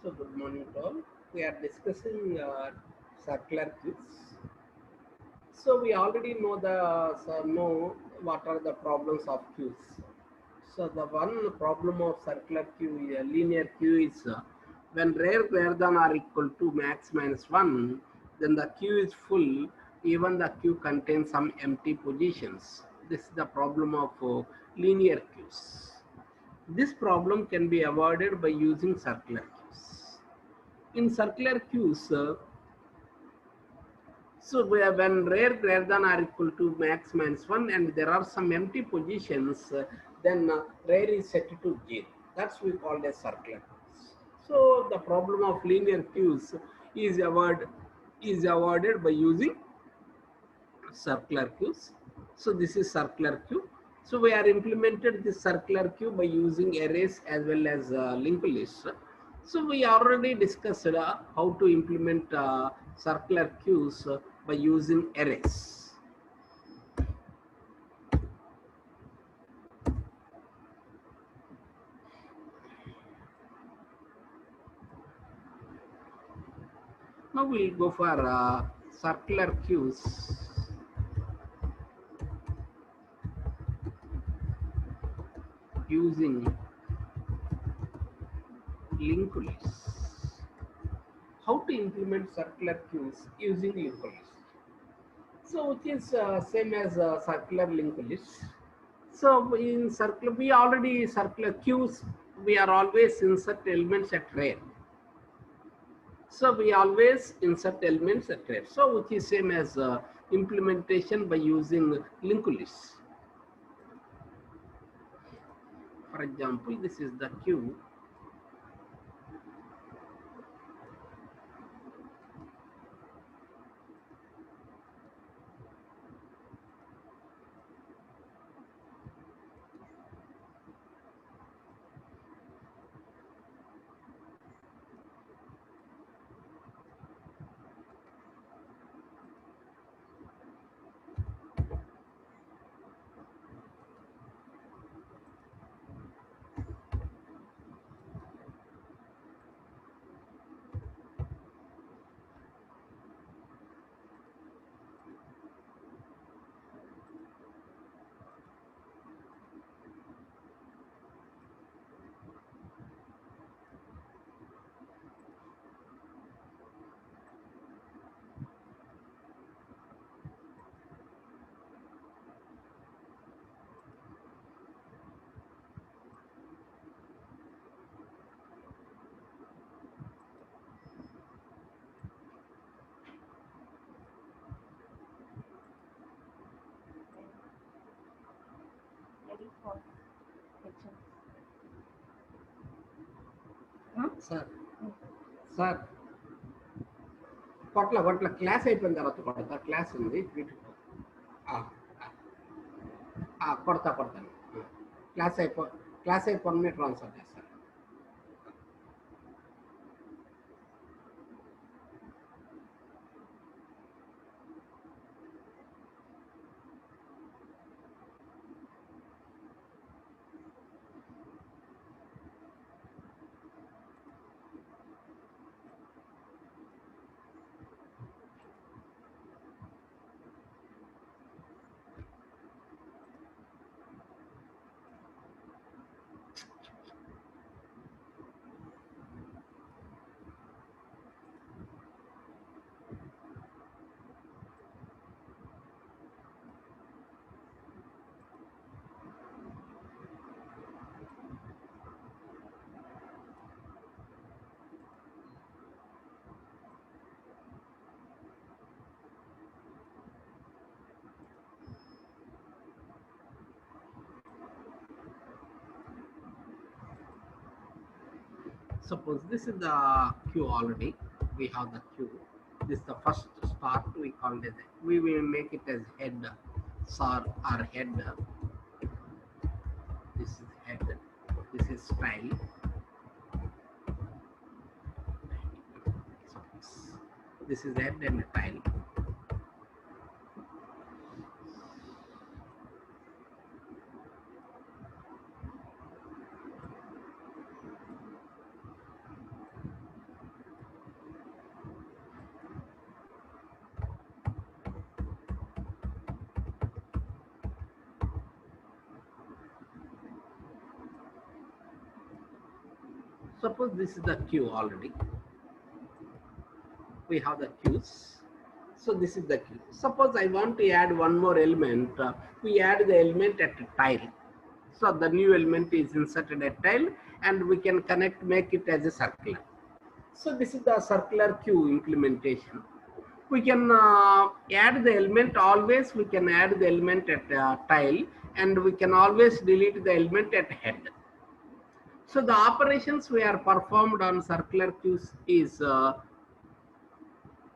So good morning to all. We are discussing circular queues. So we already know what are the problems of queues. So the one problem of circular queue, linear queue is when rare greater than or equal to max minus one, then the queue is full. Even the queue contains some empty positions. This is the problem of linear queues. This problem can be avoided by using circular queues. In circular queues, when rare greater than or equal to max minus 1 and there are some empty positions, then rare is set to 0. That's we call as circular queues. So the problem of linear queues is avoided by using circular queues. So this is circular queue. So we are implemented this circular queue by using arrays as well as linked lists. So we already discussed how to implement circular queues by using arrays. Now we'll go for circular queues using linked lists. How to implement circular queues using linked lists? So it is same as circular linked list. So in circular, we already circular queues, we are always insert elements at rare. So we always insert elements at rare. So which is same as implementation by using linked lists. For example, this is the queue. Sir, sir, కొట్ల class అయిపోయిన తర్వాత కొడతా class ఉంది కొడతాను class అయిపోగానే transfer చేస్తాను. Suppose this is the queue already. We have the queue. This is the first start. We call it. We will make it as head, or head. This is head. This is style. This is head and tile. Suppose this is the queue already. We have the queues. So this is the queue. Suppose I want to add one more element. We add the element at a tile. So the new element is inserted at tile, and we can make it as a circular. So this is the circular queue implementation. We can add the element always. We can add the element at tile, and we can always delete the element at head. So the operations we are performed on circular queues is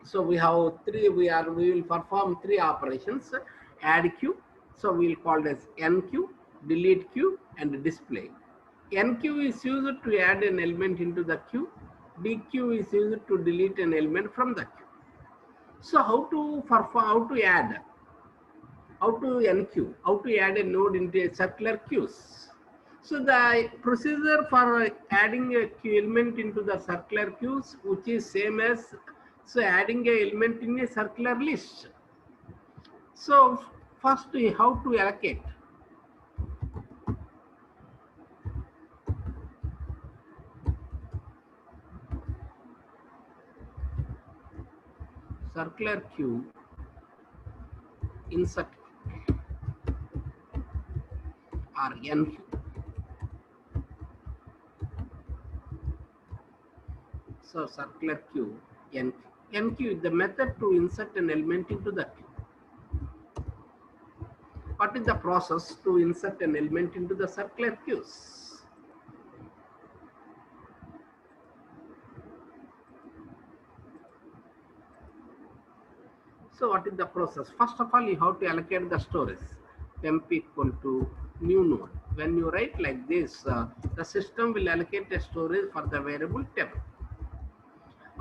so we have three. We will perform three operations: add queue. So we will call it as enqueue, delete queue, and display. Enqueue is used to add an element into the queue. Dequeue is used to delete an element from the queue. So how to perform? How to add? How to enqueue? How to add a node into a circular queues? So the procedure for adding a queue element into the circular queues, which is same as adding a element in a circular list. So first, how to allocate? Circular queue insert or enqueue. So circular queue, enqueue. Enqueue is the method to insert an element into the queue. What is the process to insert an element into the circular queues? So what is the process? First of all, you have to allocate the storage. Temp equal to new node. When you write like this, the system will allocate a storage for the variable temp.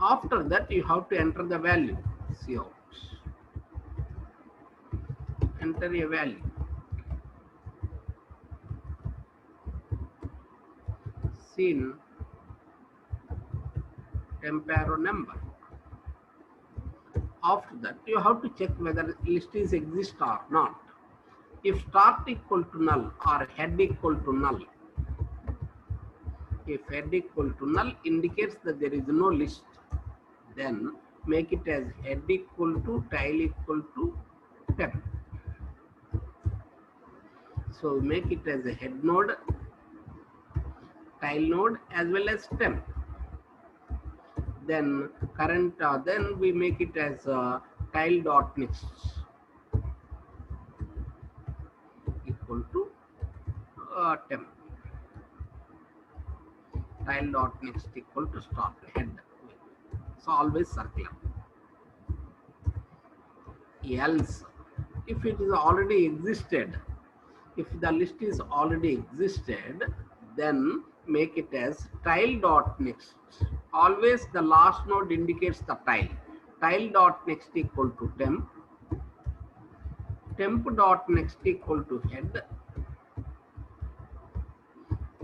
After that, you have to enter the value. Cout. Enter a value. Scene temp arrow number. After that, you have to check whether list is exist or not. If start equal to null or head equal to null, if head equal to null indicates that there is no list, then make it as head equal to tile equal to temp. So make it as a head node, tile node as well as temp. Then current, then we make it as tile dot next equal to temp. Tile dot next equal to start head. So always circular. Else, if it is already existed, if the list is already existed, then make it as tile dot next. Always the last node indicates the tile. Tile dot next equal to temp. Temp dot next equal to head,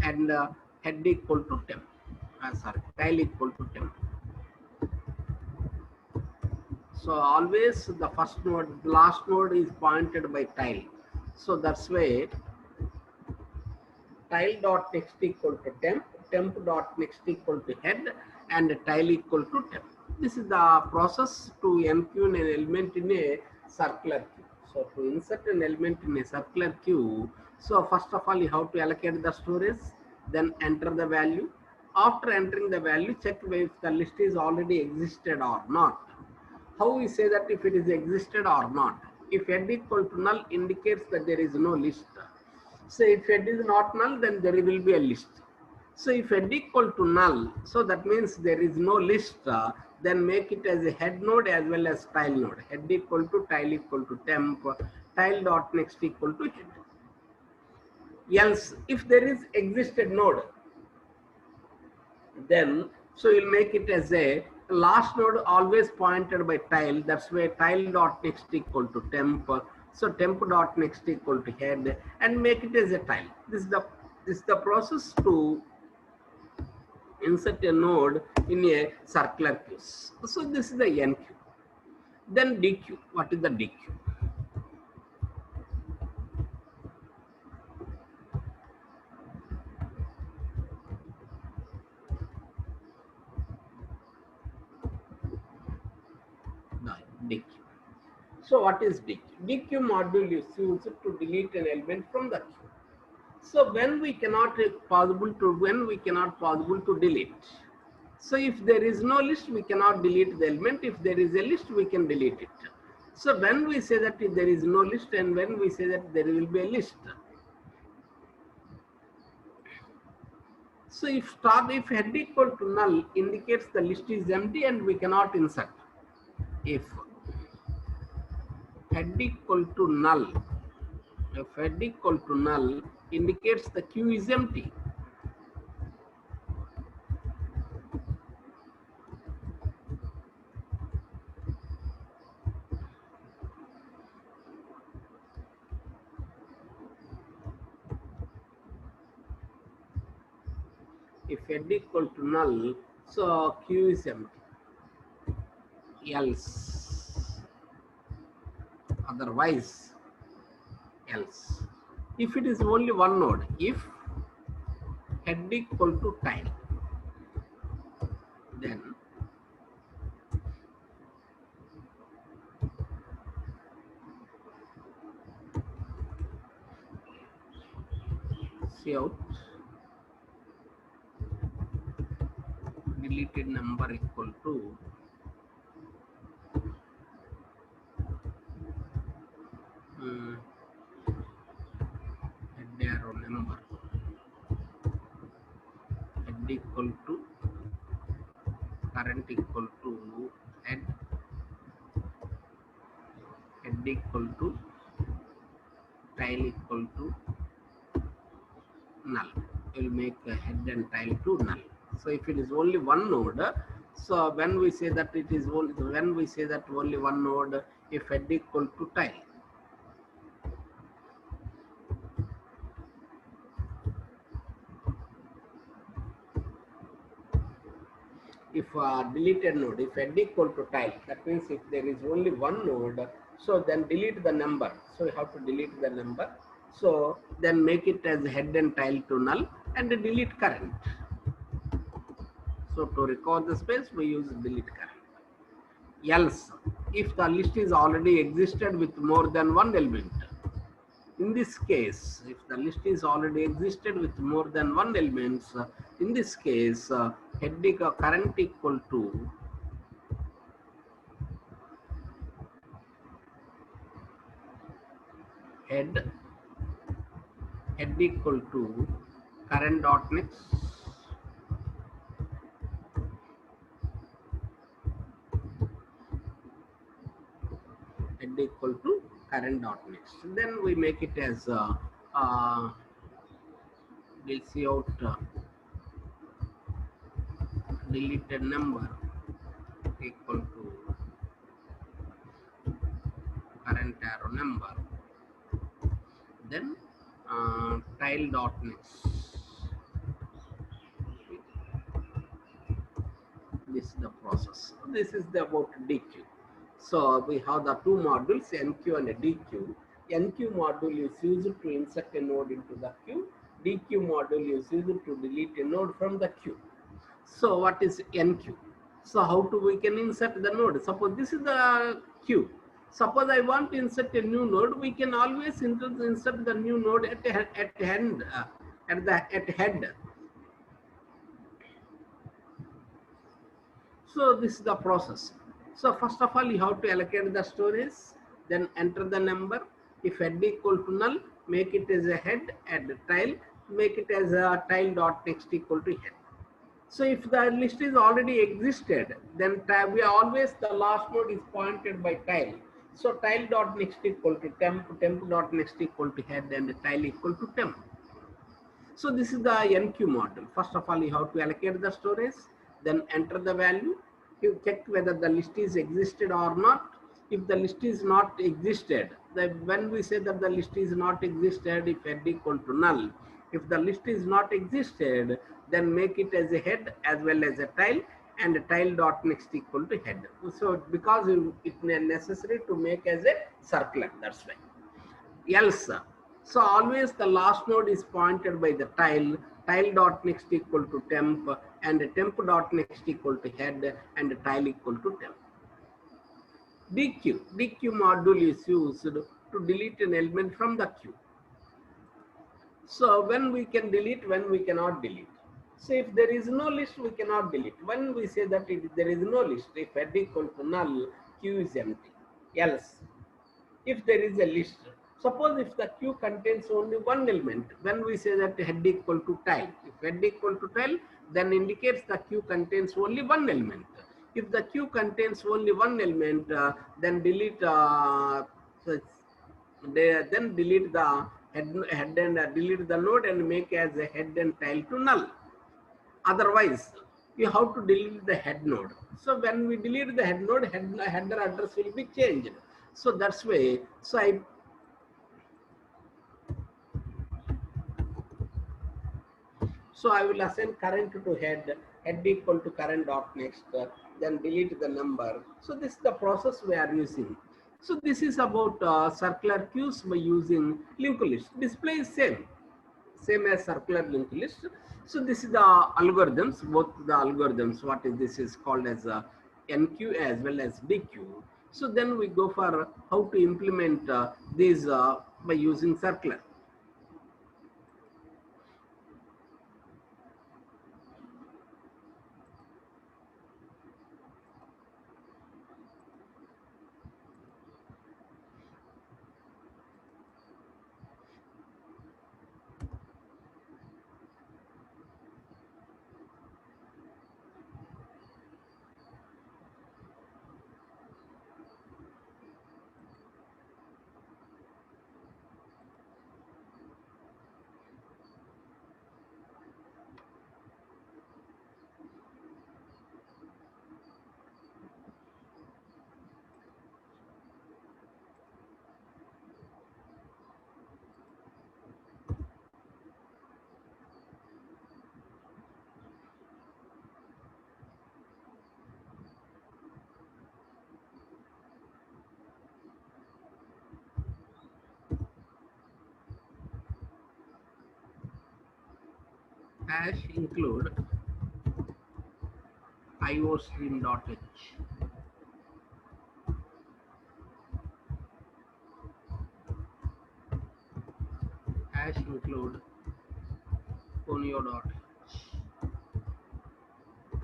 and head equal to temp. Tile equal to temp. So always the first node, last node is pointed by tile. So that's why tile dot next equal to temp, temp dot next equal to head, and tile equal to temp. This is the process to enqueue an element in a circular queue. So to insert an element in a circular queue, so first of all you have to allocate the storage, then enter the value. After entering the value, check if the list is already existed or not. How we say that if it is existed or not? If head equal to null indicates that there is no list. So if head is not null, then there will be a list. So if head equal to null, so that means there is no list, then make it as a head node as well as tile node. Head equal to tile equal to temp, tile dot next equal to head. Else, if there is existed node, then so you'll make it as a last node always pointed by tile. That's why tile dot next equal to temp. So temp dot next equal to head, and make it as a tile. This is the process to insert a node in a circular queue. So this is the enqueue. Then dequeue. What is the dequeue? DQ. So what is DQ? DQ module is used to delete an element from the queue. So when we cannot possible to delete. So if there is no list, we cannot delete the element. If there is a list, we can delete it. So when we say that there is no list and when we say that there will be a list. So if head equal to null indicates the list is empty and we cannot insert. If head equal to null, indicates the queue is empty. If head equal to null, so queue is empty. Else, otherwise, else. If it is only one node, if head equal to tile, then cout deleted number equal to head arrow number, head equal to current equal to head equal to tile equal to null. Will make head and tile to null. So if it is only one node, so when we say that it is only one node, if head equal to tile, if deleted node, if head equal to tile, that means if there is only one node, so then delete the number. So we have to delete the number. So then make it as head and tile to null and delete current. So to recover the space, we use delete current. Else, if the list is already existed with more than one element, in this case, if the list is already existed with more than one elements, in this case, head current equal to head equal to current dot next head equal to current dot next. Then we make it as we'll see out deleted number equal to current arrow number. Then tile dot next. This is the process. This is the about DQ. So we have the two modules, NQ and DQ. NQ module is used to insert a node into the queue. DQ module is used to delete a node from the queue. So what is NQ? So how we can insert the node? Suppose this is the queue. Suppose I want to insert a new node, we can always insert the new node at head. So this is the process. So first of all, you have to allocate the storage, then enter the number. If head equal to null, make it as a head, add tile, make it as a tile dot next equal to head. So if the list is already existed, then we always the last node is pointed by tile. So tile dot next equal to temp, temp dot next equal to head, and tile equal to temp. So this is the NQ model. First of all, you have to allocate the storage, then enter the value. You check whether the list is existed or not. If the list is not existed, then when we say that the list is not existed, if head equal to null, if the list is not existed, then make it as a head as well as a tile, and a tile dot next equal to head. So because it's necessary to make as a circular, that's why. Else, so always the last node is pointed by the tile dot next equal to temp, and temp dot next equal to head, and tile equal to temp. DQ module is used to delete an element from the queue. So when we can delete, when we cannot delete. So if there is no list, we cannot delete. When we say that there is no list, if head equal to null, queue is empty. Else, if there is a list, suppose if the queue contains only one element, when we say that head equal to tile, if head equal to tile, then indicates the queue contains only one element. If the queue contains only one element, then delete so then delete the head and delete the node and make as a head and tile to null. Otherwise, we have to delete the head node. So when we delete the head node, header address will be changed. So that's why. So I will assign current to head equal to current dot next, then delete the number. So this is the process we are using. So this is about circular queues by using linked list. Display is same as circular linked list. So this is the algorithms, both the algorithms. What is this is called as NQ as well as DQ. So then we go for how to implement these by using circular. Hash include iostream.h. Hash include conio.h.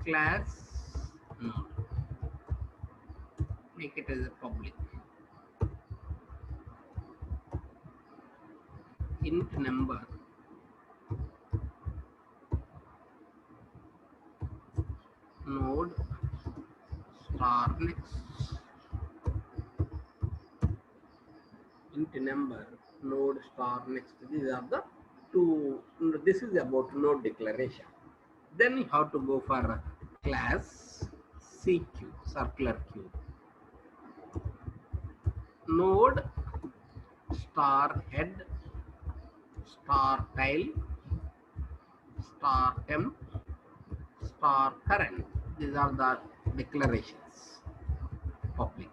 Class node. Make it as a public. Int number node star next. Int number node star next. These are the two. This is about node declaration. Then you have to go for class CQ, circular queue. Node star head star tile star temp star current. These are the declarations. Public.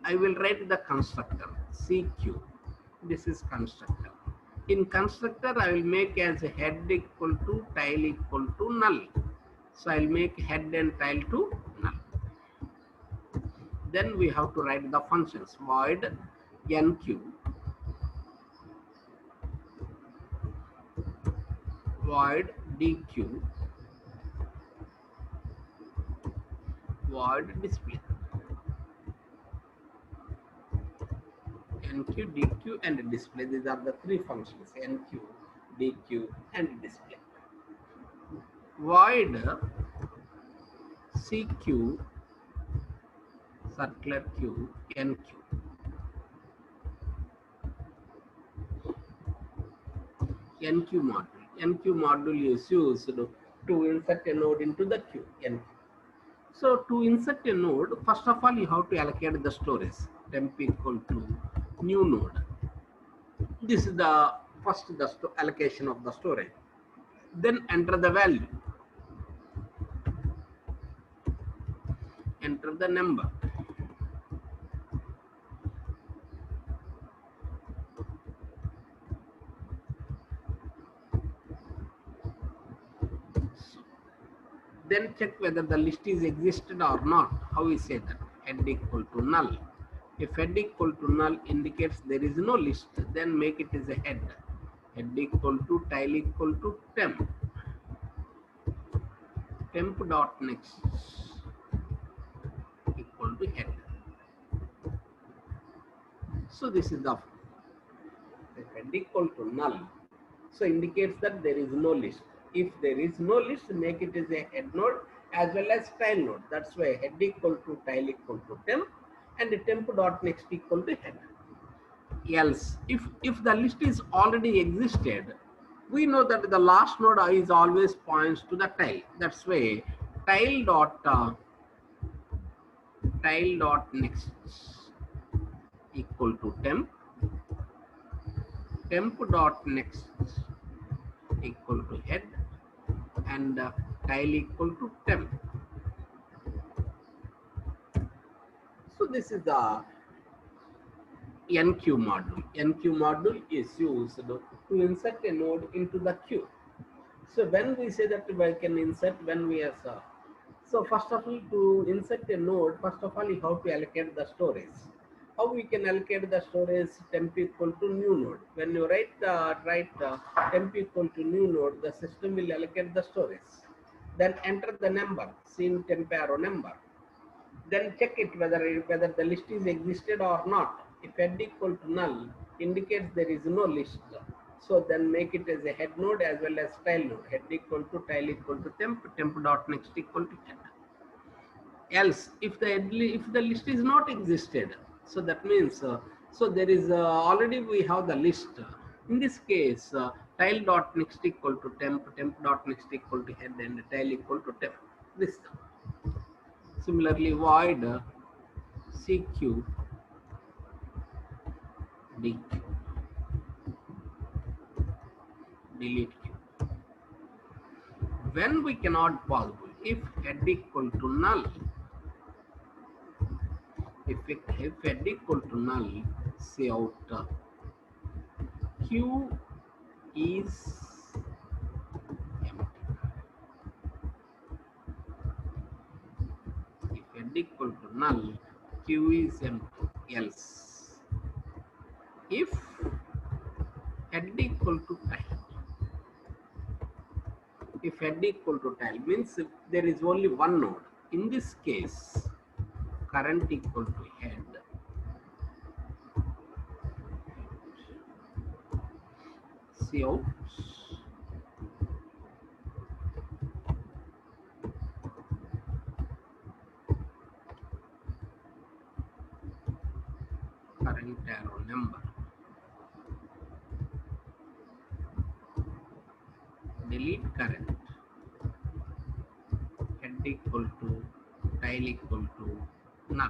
I will write the constructor CQ. This is constructor. In constructor, I will make as head equal to tile equal to null. So I will make head and tile to null. Then we have to write the functions void NQ, void DQ, void display. NQ, DQ, and display. These are the three functions: NQ, DQ, and display. Void CQ, circular queue, NQ. NQ module. NQ module is used to insert a node into the queue. NQ. So to insert a node, first of all, you have to allocate the storage. Temp equal to new node. This is the first allocation of the storage. Then enter the value. Enter the number. Then check whether the list is existed or not. How we say that? head equal to null. If head equal to null indicates there is no list, then make it as a head. Head equal to tail equal to temp. Temp dot next equal to head. So this is the head equal to null. So indicates that there is no list. If there is no list, make it as a head node as well as tail node. That's why head equal to tail equal to temp and temp dot next equal to head. Else, if the list is already existed, we know that the last node is always points to the tail. That's why tail dot next equal to temp. Temp dot next equal to head and tail equal to temp. So this is the enqueue module. Enqueue module is used to insert a node into the queue. So when we say that we can insert, when we are so first of all, to insert a node, first of all you have to allocate the storage. How we can allocate the storage? Temp equal to new node. When you write temp equal to new node, the system will allocate the storage. Then enter the number, seen temp arrow number. Then check it whether the list is existed or not. If head equal to null indicates there is no list, so then make it as a head node as well as tail node. Head equal to tail equal to temp. Temp dot next equal to head. Else, if the list is not existed, so that means so there is already we have the list. In this case, tail dot next equal to temp. Temp dot next equal to head and tail equal to temp. This. Similarly, void CQ DQ, delete Q. When we cannot possible, if head equal to null, if head equal to null, say out Q is empty. If head equal to null, Q is empty. Else, if head equal to tail, if head equal to tail means if there is only one node. In this case, current equal to head, cout current arrow number, delete current, head equal to tail equal to null,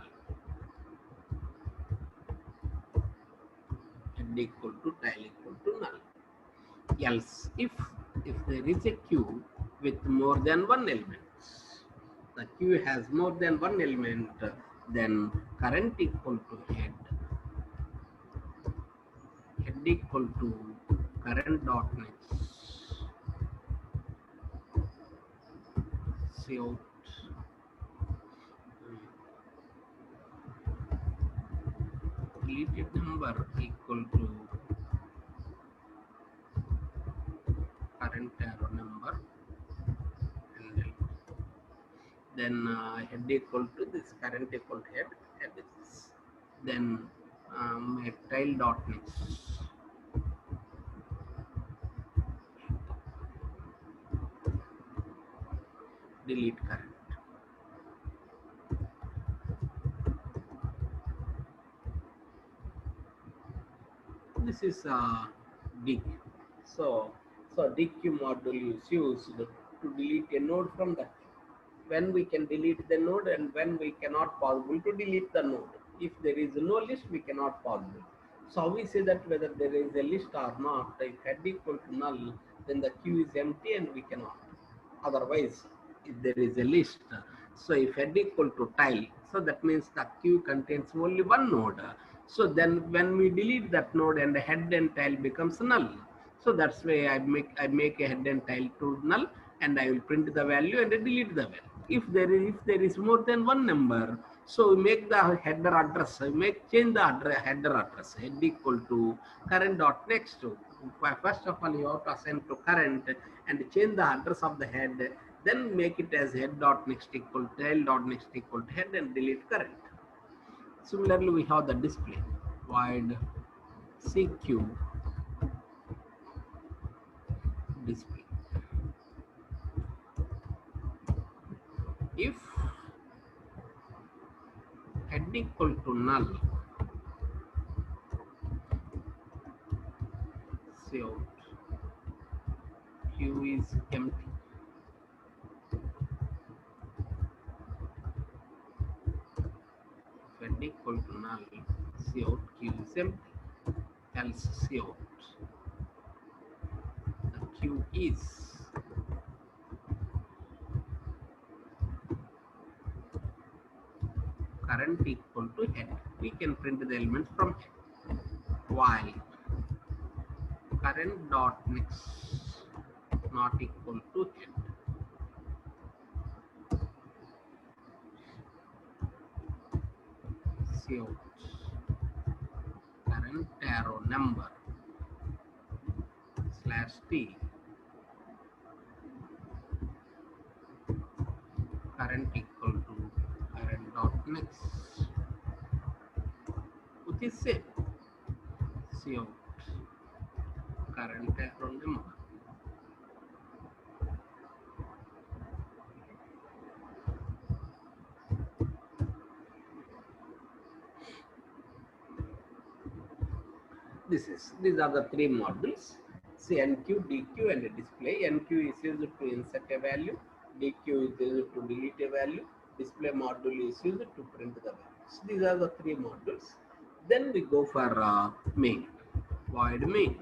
head equal to tail equal to null. Else, if there is a queue with more than one element, the queue has more than one element, then current equal to head equal to current dot next cout deleted number equal to current arrow number, and then head equal to this current equal to head is this. Then make tail dot next delete current. This is DQ. So DQ module is used to delete a node from the queue. When we can delete the node and when we cannot possible to delete the node. If there is no list, we cannot possible. So we say that whether there is a list or not, if head equal to null, then the queue is empty and we cannot. Otherwise, if there is a list, so if head equal to tail, so that means the queue contains only one node. So then when we delete that node and the head and tail becomes null. So that's why I make a head and tail to null and I will print the value and delete the value. If there is more than one number, So we make the header address, we make change the header address, head equal to current dot next to. First of all, you have to assign to current and change the address of the head, then make it as head dot next equal tail dot next equal to head and delete current. Similarly, we have the display void CQ display. If head equal to null, say out Q is empty. Head equal to null, say out Q is empty. Else say out the Q is current equal to head. We can print the elements from head. While current dot next not equal to head. See out current arrow number slash t current equal to current dot next, which is same. See out current arrow number. These are the three modules. See NQ, DQ, and display. NQ is used to insert a value. DQ is used to delete a value. Display module is used to print the values. These are the three modules. Then we go for main. Void main.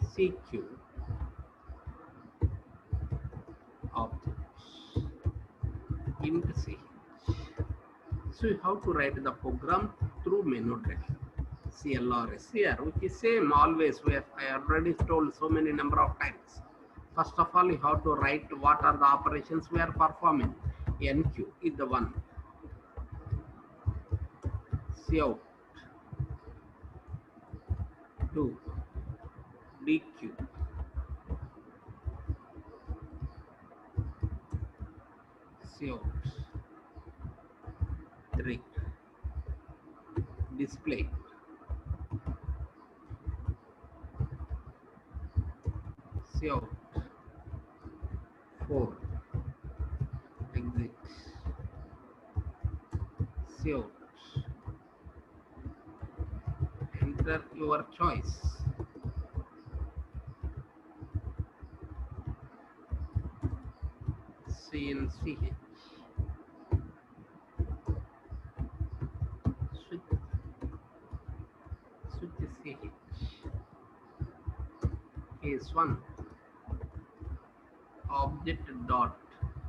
CQ objects int ch. So you have to write the program through menu direction. CLRS here, which is same always. I already told so many number of times. First of all, you have to write what are the operations we are performing. NQ is the one. Cout 2, DQ, Cout 3, display, Cout 4, exit, Cout, enter your choice. CNCH, switch CH, case 1, object dot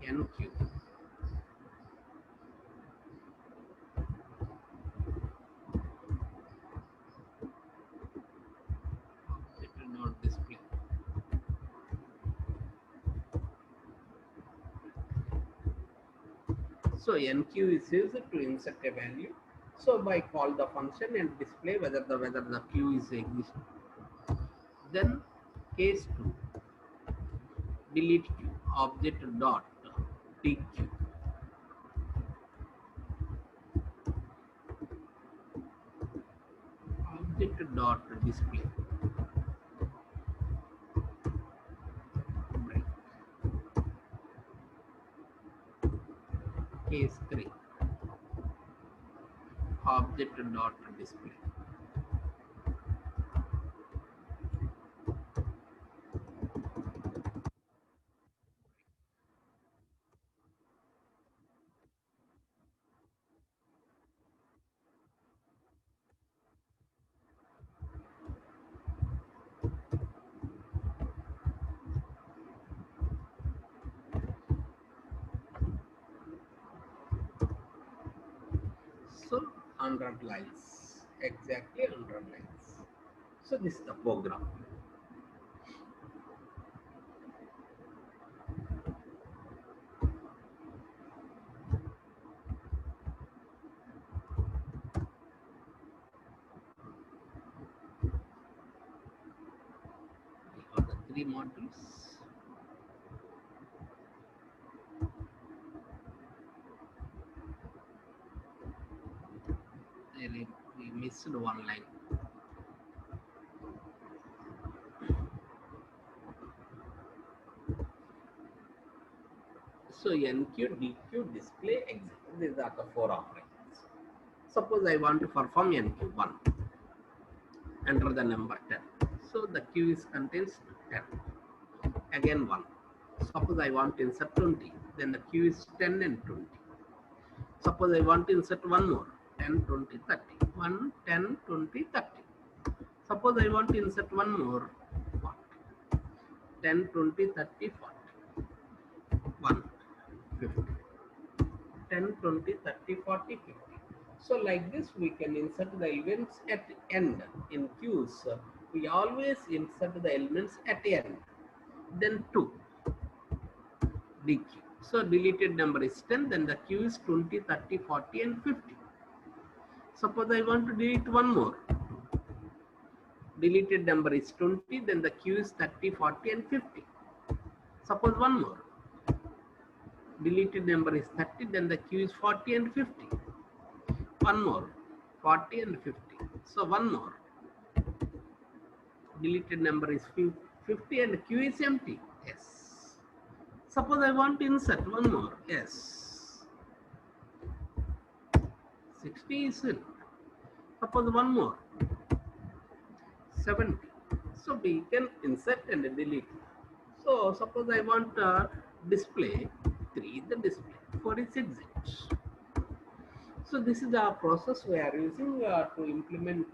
NQ, object dot display. So NQ is used to insert a value. So by call the function and display whether the Q is exist. Then case 2, delete Q, object dot DQ, object dot display. Break. Case 3, object dot display. So 100 lines, exactly 100 lines. So this is the program. 3 modules. We missed one line. So NQ, DQ, display, exit. These are the 4 operations. Suppose I want to perform NQ1. Enter the number 10. So the Q is contains 10. Again 1. Suppose I want to insert 20. Then the Q is 10 and 20. Suppose I want to insert one more. 10, 20, 30. 1, 10, 20, 30. Suppose I want to insert one more. 10, 20, 30, 40. 1, 50. 10, 20, 30, 40, 50. So like this we can insert the elements at end. In queues, we always insert the elements at end. Then 2, DQ. So deleted number is 10, then the queue is 20, 30, 40 and 50. Suppose I want to delete one more. Deleted number is 20, then the queue is 30, 40 and 50. Suppose one more. Deleted number is 30, then the queue is 40 and 50. One more, 40 and 50. So one more. Deleted number is 50 and queue is empty. Yes. Suppose I want to insert one more. Yes. 60 is in. Suppose one more. 70. So we can insert and delete. So suppose I want display 3, the display 4 is exit. So this is the process we are using to implement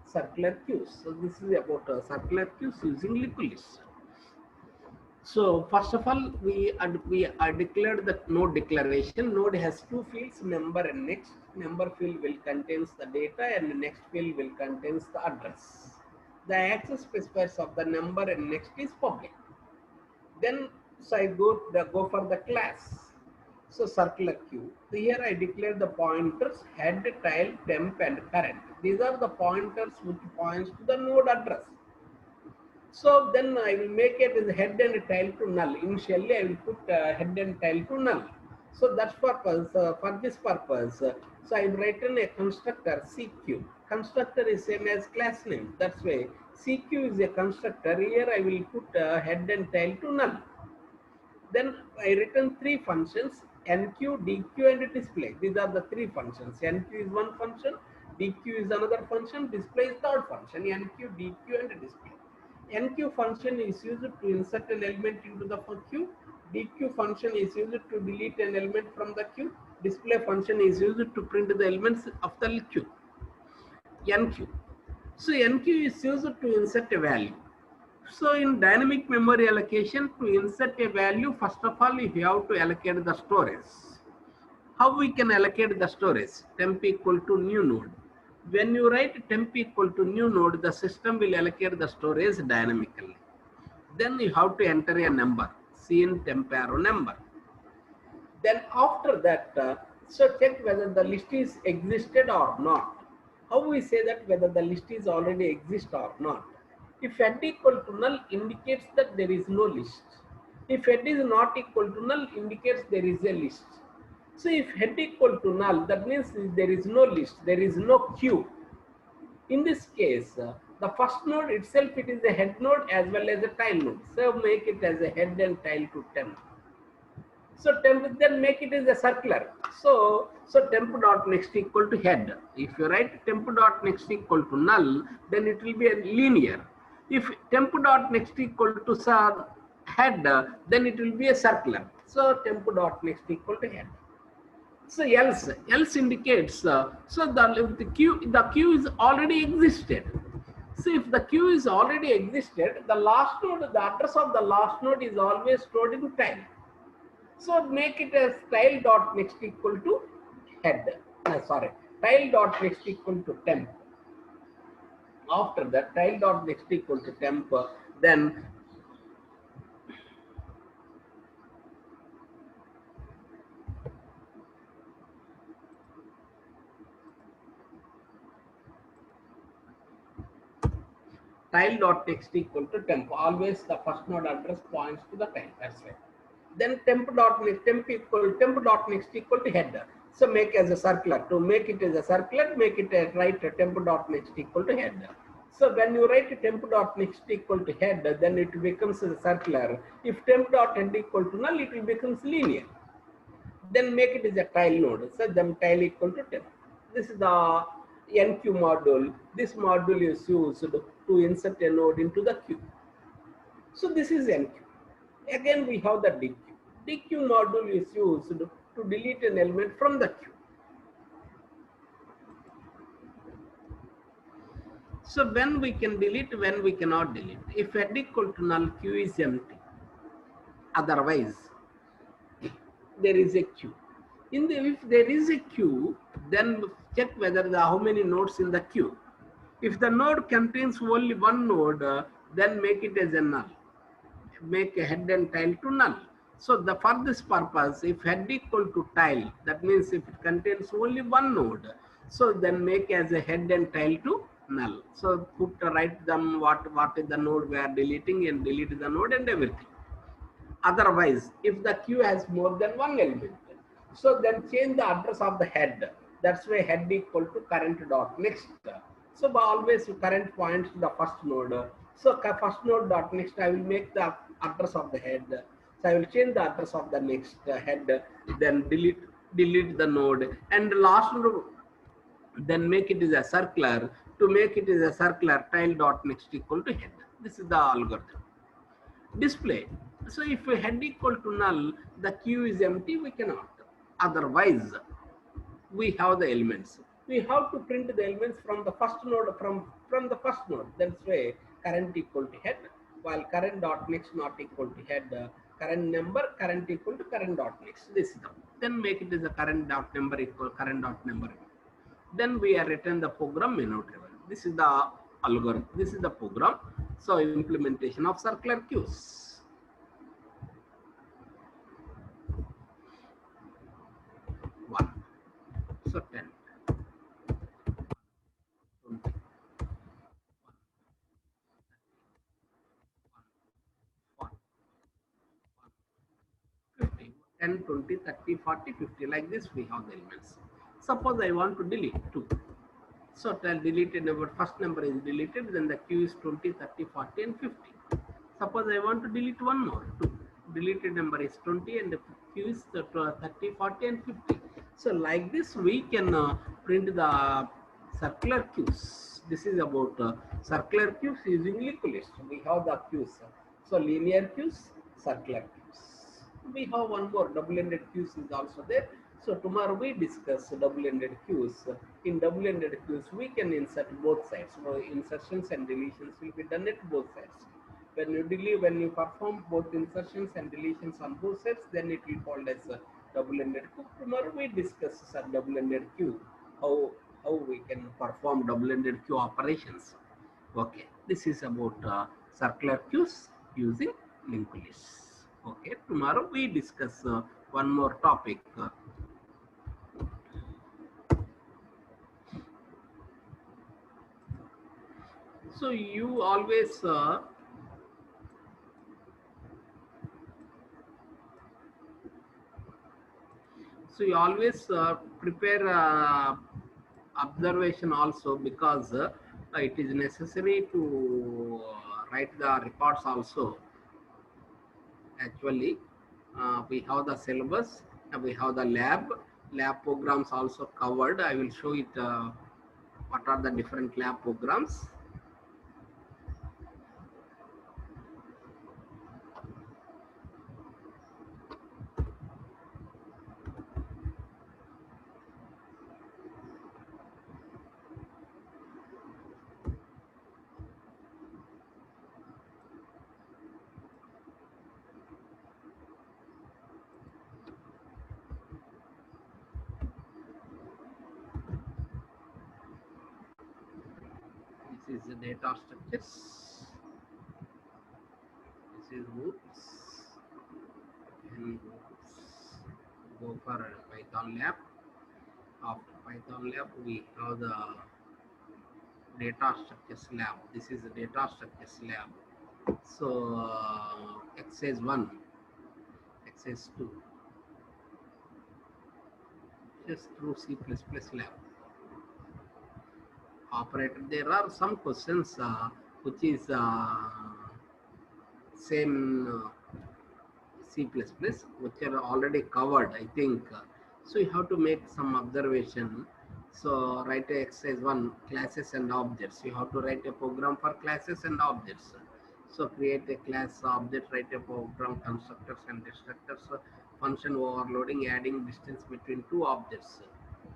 circular queues. So this is about circular queues using liquid list. So first of all, we declared the node declaration. Node has 2 fields, member and next. Member field will contains the data and the next field will contains the address. The access specifiers of the number and next is public. Then so I go for the class. So circular queue. Here I declare the pointers head, tail, temp and current. These are the pointers which points to the node address. So then I will make it as head and tail to null. Initially I will put head and tail to null. So that's purpose, for this purpose. So I have written a constructor CQ. Constructor is same as class name. That's why CQ is a constructor. Here I will put head and tail to null. Then I written 3 functions, NQ, DQ and display. These are the 3 functions. NQ is one function, DQ is another function, display is third function. NQ, DQ and display. NQ function is used to insert an element into the queue. DQ function is used to delete an element from the queue. Display function is used to print the elements of the queue. NQ. So NQ is used to insert a value. So in dynamic memory allocation, to insert a value, first of all, you have to allocate the storage. How we can allocate the storage? Temp equal to new node. When you write temp equal to new node, the system will allocate the storage dynamically. Then you have to enter a number, cin temp arrow number. Then after that, so check whether the list is existed or not. How we say that whether the list is already exist or not? If head equal to null indicates that there is no list. If head is not equal to null indicates there is a list. So if head equal to null, that means there is no list, there is no queue. In this case, the first node itself, it is a head node as well as a tail node. So make it as a head and tail to temp. So temp, then make it as a circular. So temp dot next equal to head. If you write temp dot next equal to null, then it will be a linear. If temp dot next equal to head, then it will be a circular. So temp dot next equal to head. So else indicates so the queue is already existed. So if the queue is already existed, the last node, the address of the last node is always stored in tail. So make it as tail dot next equal to head. Tail dot next equal to temp. After that, tail dot next equal to temp, then tile dot next equal to temp. Always the first node address points to the tile. That's right. Then temp dot next temp dot next equal to header. So make as a circular. To make it as a circular, make it a write a temp dot next equal to header. So when you write a temp dot next equal to header, then it becomes a circular. If temp dot head equal to null, it will becomes linear. Then make it as a tile node. So then tile equal to temp. This is the NQ module. This module is used to insert a node into the queue. So this is NQ. Again, we have the DQ. DQ module is used to delete an element from the queue. So when we can delete, when we cannot delete. If head equal to null, queue is empty. Otherwise, there is a queue. If there is a queue, then check whether how many nodes in the queue. If the node contains only one node, then make it as a null. Make a head and tile to null. So for this purpose, if head equal to tile, that means if it contains only one node, so then make as a head and tile to null. So write them what is the node we are deleting and delete the node and everything. Otherwise, if the queue has more than one element, so then change the address of the head. That's why head equal to current dot next. So always current points to the first node. So first node dot next, I will make the address of the head. So I will change the address of the next head, then delete the node, and the last node, then make it as a circular. To make it as a circular, tile dot next equal to head. This is the algorithm. Display. So if we head equal to null, the queue is empty, we cannot. Otherwise, we have the elements. We have to print the elements from the first node, from the first node. That's why current equal to head, while current dot next not equal to head, current number, current equal to current dot next. This is the, then make it as a current dot number equal current dot number. Then we are written the program menu driven. This is the algorithm. This is the program. So implementation of circular queues. One. So 10. 20. 50, 10, 20, 30, 40, 50. Like this, we have the elements. Suppose I want to delete 2. So tell deleted number, first number is deleted, then the queue is 20, 30, 40, and 50. Suppose I want to delete one more, 2. Deleted number is 20 and the queue is 30, 40, and 50. So like this, we can print the circular queues. This is about circular queues using linked list. We have the queues. So linear queues, circular queues. We have one more, double-ended queues is also there. So tomorrow we discuss double-ended queues. In double-ended queues, we can insert both sides. So insertions and deletions will be done at both sides. When you perform both insertions and deletions on both sides, then it will called as a double-ended queue. Tomorrow we discuss a double-ended queue, how we can perform double-ended queue operations. Okay, this is about circular queues using linked lists. Okay, tomorrow we discuss one more topic. So you always prepare observation also, because it is necessary to write the reports also. Actually, we have the syllabus, we have the lab programs also covered. I will show it what are the different lab programs. This is the data structures. This is roots and go for Python lab. After Python lab, we have the data structures lab. This is the data structures lab. So exercise 1, exercise 2, just through C++ lab. Operator, there are some questions which is same C++, which are already covered, I think. So you have to make some observation. So write a exercise 1, classes and objects. You have to write a program for classes and objects. So create a class object, write a program, constructors and destructors, function overloading, adding distance between two objects.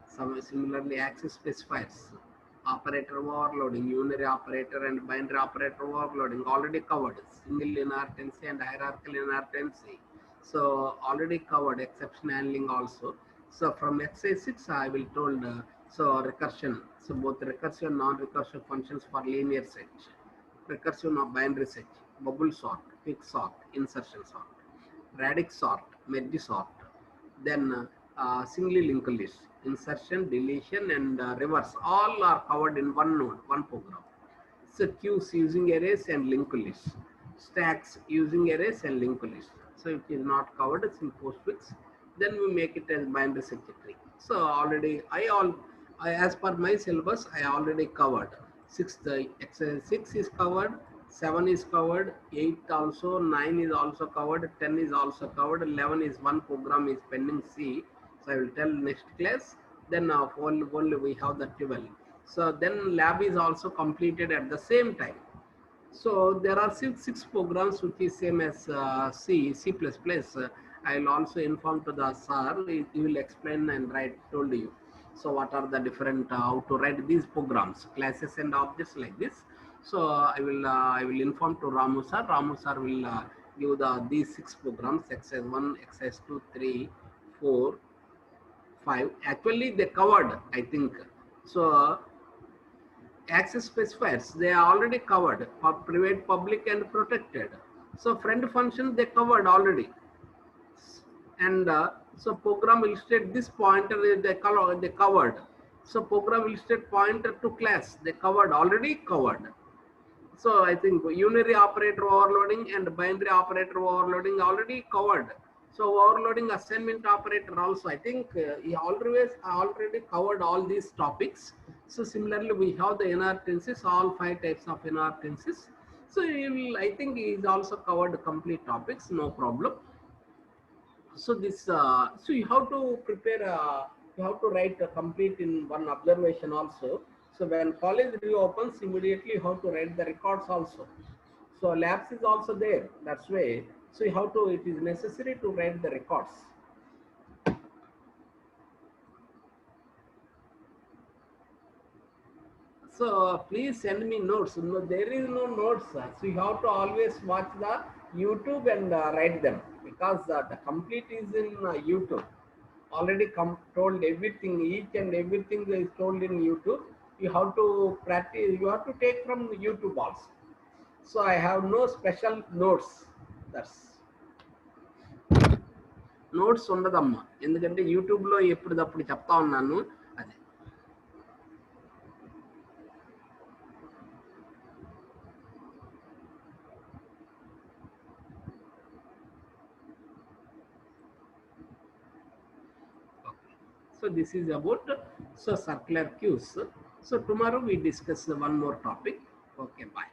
Similarly, access specifiers, operator overloading, unary operator and binary operator overloading, already covered. Single inheritance and hierarchical inheritance. So already covered. Exception handling also. So from exercise 6 I will told so recursion. So both recursive and non-recursive functions for linear search, recursive of binary search, bubble sort, quick sort, insertion sort, radix sort, merge sort, then singly linked list, insertion, deletion, and reverse. All are covered in one node, one program. So queues using arrays and linked lists, stacks using arrays and linked lists. So if it is not covered, it's in postfix. Then we make it as binary search tree. So already as per my syllabus, I already covered. Exercise 6 is covered, 7 is covered, 8 also, 9 is also covered, 10 is also covered, 11 is one program is pending C. So I will tell next class. Then only we have the 12. So then lab is also completed at the same time. So there are six programs which is same as C++. I will also inform to the sir. He will explain and write told you. So what are the different how to write these programs, classes and objects like this. So I will inform to Ramu sir. Ramu sir will give these 6 programs: exercise 1, exercise 2, 3, 4, 5. Actually they covered, I think. So access specifiers, they are already covered, private, public, and protected. So friend function they covered already, and so program illustrate this pointer they covered. So program illustrate pointer to class they covered, already covered. So I think unary operator overloading and binary operator overloading already covered. So overloading assignment operator also, I think he already covered all these topics. So similarly, we have the inheritances, all 5 types of inheritances. So I think he is also covered complete topics, no problem. So this, so you have to prepare, you have to write a complete in one observation also. So when college reopens, immediately you have to write the records also. So labs is also there. That's why. So you have to. It is necessary to write the records. So please send me notes. No, there is no notes. So you have to always watch the YouTube and write them, because the complete is in YouTube. Already told everything, each and everything is told in YouTube. You have to practice. You have to take from YouTube also. So I have no special notes. That's notes ఉండదమ్మా, ఎందుకంటే యూట్యూబ్లో ఎప్పుడప్పుడు చెప్తా ఉన్నాను. అదే so this is about so circular queues. So tomorrow we discuss one more topic. Okay, bye.